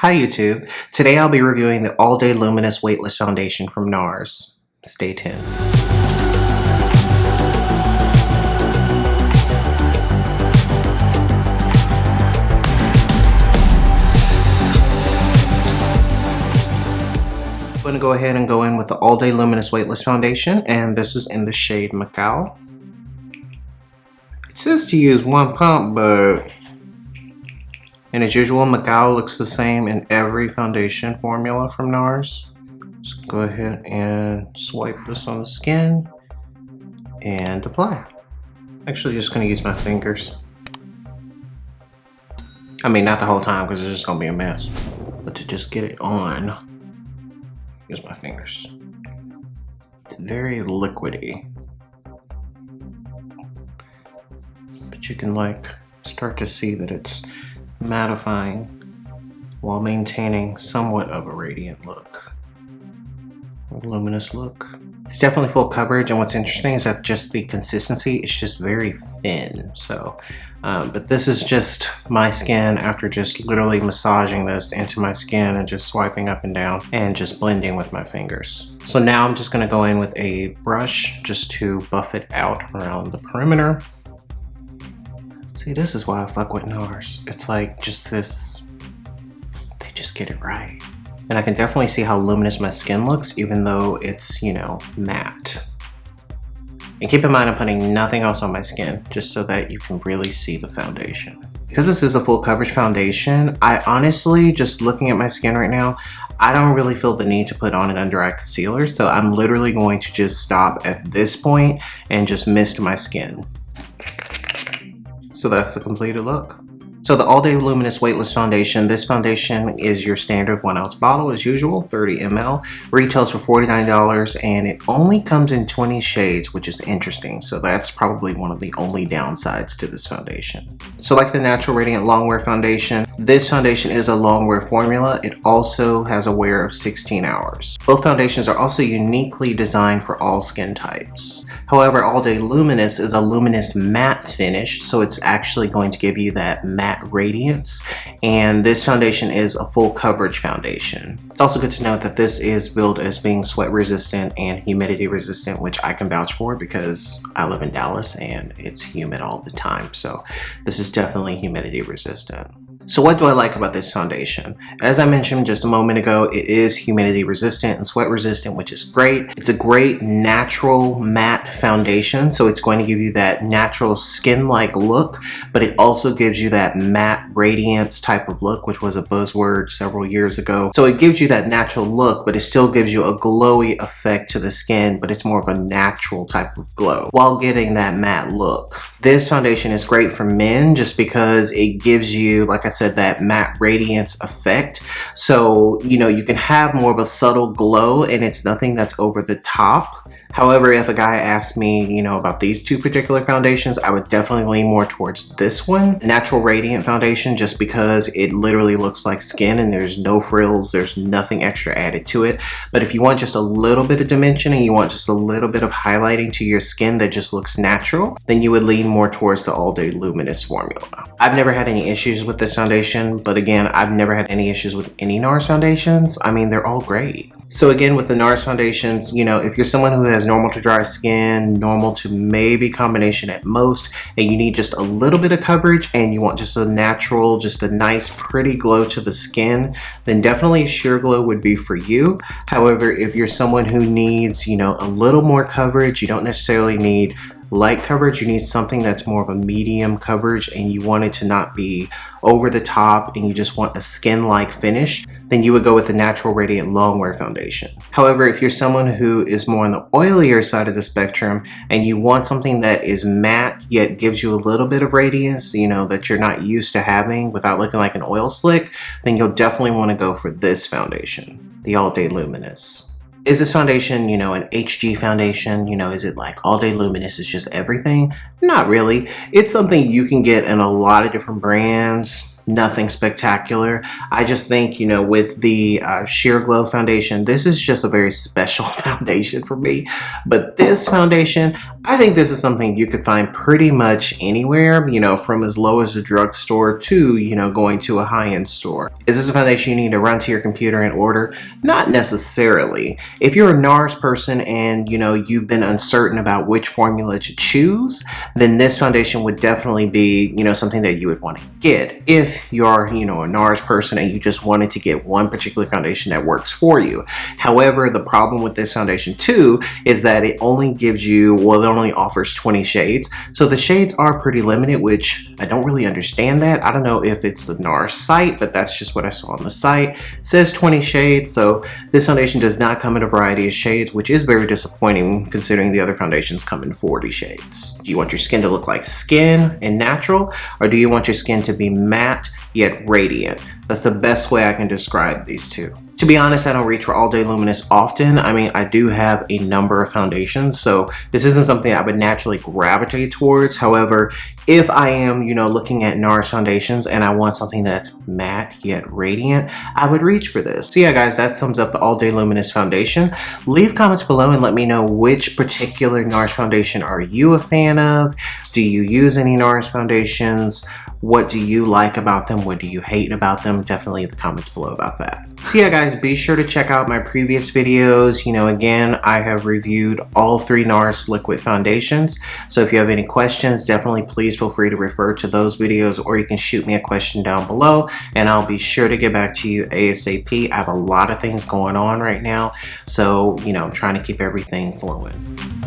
Hi YouTube. Today I'll be reviewing the All Day Luminous Weightless Foundation from Nars. Stay tuned. I'm going to go ahead and go in with the All Day Luminous Weightless Foundation, and this is in the shade Macao. It says to use one pump, but and as usual, Macao looks the same in every foundation formula from Nars. Just go ahead and swipe this on the skin and apply. Actually, just gonna use my fingers. I mean, not the whole time because it's just gonna be a mess. But to just get it on, use my fingers. It's very liquidy. But you can start to see that it's mattifying while maintaining somewhat of a radiant look, a luminous look. It's definitely full coverage, and what's interesting is that just the consistency is just very thin. So but this is just my skin after just literally massaging this into my skin and just swiping up and down and just blending with my fingers. So now I'm just going to go in with a brush just to buff it out around the perimeter. See, this is why I fuck with Nars. It's like just this, they just get it right. And I can definitely see how luminous my skin looks, even though it's, you know, matte. And keep in mind, I'm putting nothing else on my skin, just so that you can really see the foundation. Because this is a full coverage foundation, I honestly, just looking at my skin right now, I don't really feel the need to put on an under eye concealer. So I'm literally going to just stop at this point and just mist my skin. So that's the completed look. So the All Day Luminous Weightless Foundation, this foundation is your standard 1 ounce bottle as usual, 30 ml. Retails for $49 and it only comes in 20 shades, which is interesting. So that's probably one of the only downsides to this foundation. So like the Natural Radiant Longwear Foundation, this foundation is a long wear formula. It also has a wear of 16 hours. Both foundations are also uniquely designed for all skin types. However, All Day Luminous is a luminous matte finish, so it's actually going to give you that matte radiance, and this foundation is a full coverage foundation. It's also good to note that this is billed as being sweat resistant and humidity resistant, which I can vouch for because I live in Dallas and it's humid all the time, so this is definitely humidity resistant. So what do I like about this foundation? As I mentioned just a moment ago, it is humidity resistant and sweat resistant, which is great. It's a great natural matte foundation, so it's going to give you that natural skin-like look, but it also gives you that matte radiance type of look, which was a buzzword several years ago. So it gives you that natural look, but it still gives you a glowy effect to the skin, but it's more of a natural type of glow while getting that matte look. This foundation is great for men just because it gives you, like I said, that matte radiance effect. So, you know, you can have more of a subtle glow and it's nothing that's over the top. However, if a guy asked me, you know, about these two particular foundations, I would definitely lean more towards this one, Natural Radiant Foundation, just because it literally looks like skin and there's no frills, there's nothing extra added to it. But if you want just a little bit of dimension and you want just a little bit of highlighting to your skin that just looks natural, then you would lean more towards the All Day Luminous formula. I've never had any issues with this foundation, but again, I've never had any issues with any Nars foundations. I mean, they're all great. So again, with the Nars foundations, you know, if you're someone who has normal to dry skin, normal to maybe combination at most, and you need just a little bit of coverage and you want just a natural, just a nice pretty glow to the skin, then definitely Sheer Glow would be for you. However, if you're someone who needs, you know, a little more coverage, you don't necessarily need light coverage, you need something that's more of a medium coverage and you want it to not be over the top and you just want a skin-like finish, then you would go with the Natural Radiant Longwear Foundation. However, if you're someone who is more on the oilier side of the spectrum and you want something that is matte yet gives you a little bit of radiance, you know, that you're not used to having without looking like an oil slick, then you'll definitely want to go for this foundation, the All Day Luminous. Is this foundation, you know, an HG foundation? You know, is it like All Day Luminous is just everything? Not really. It's something you can get in a lot of different brands. Nothing spectacular. I just think, you know, with the Sheer Glow foundation, this is just a very special foundation for me. But this foundation, I think this is something you could find pretty much anywhere, you know, from as low as a drugstore to, you know, going to a high-end store. Is this a foundation you need to run to your computer and order? Not necessarily. If you're a Nars person and, you know, you've been uncertain about which formula to choose, then this foundation would definitely be, you know, something that you would want to get. If you're, you know, a Nars person and you just wanted to get one particular foundation that works for you. However, the problem with this foundation too is that it only gives you, well, it only offers 20 shades. So the shades are pretty limited, which I don't really understand that. I don't know if it's the Nars site, but that's just what I saw on the site. It says 20 shades, so this foundation does not come in a variety of shades, which is very disappointing considering the other foundations come in 40 shades. Do you want your skin to look like skin and natural, or do you want your skin to be matte yet radiant? That's the best way I can describe these two. To be honest, I don't reach for all day luminous often. I mean, I do have a number of foundations, so this isn't something I would naturally gravitate towards. However, if I am, you know, looking at Nars foundations and I want something that's matte yet radiant, I would reach for this. So yeah, guys, that sums up the all day luminous foundation. Leave comments below and let me know which particular Nars foundation are you a fan of? Do you use any Nars foundations? What do you like about them? What do you hate about them? Definitely in the comments below about that. So yeah, guys, be sure to check out my previous videos. You know, again, I have reviewed all 3 Nars liquid foundations. So if you have any questions, definitely please feel free to refer to those videos, or you can shoot me a question down below and I'll be sure to get back to you ASAP. I have a lot of things going on right now. So, you know, I'm trying to keep everything flowing.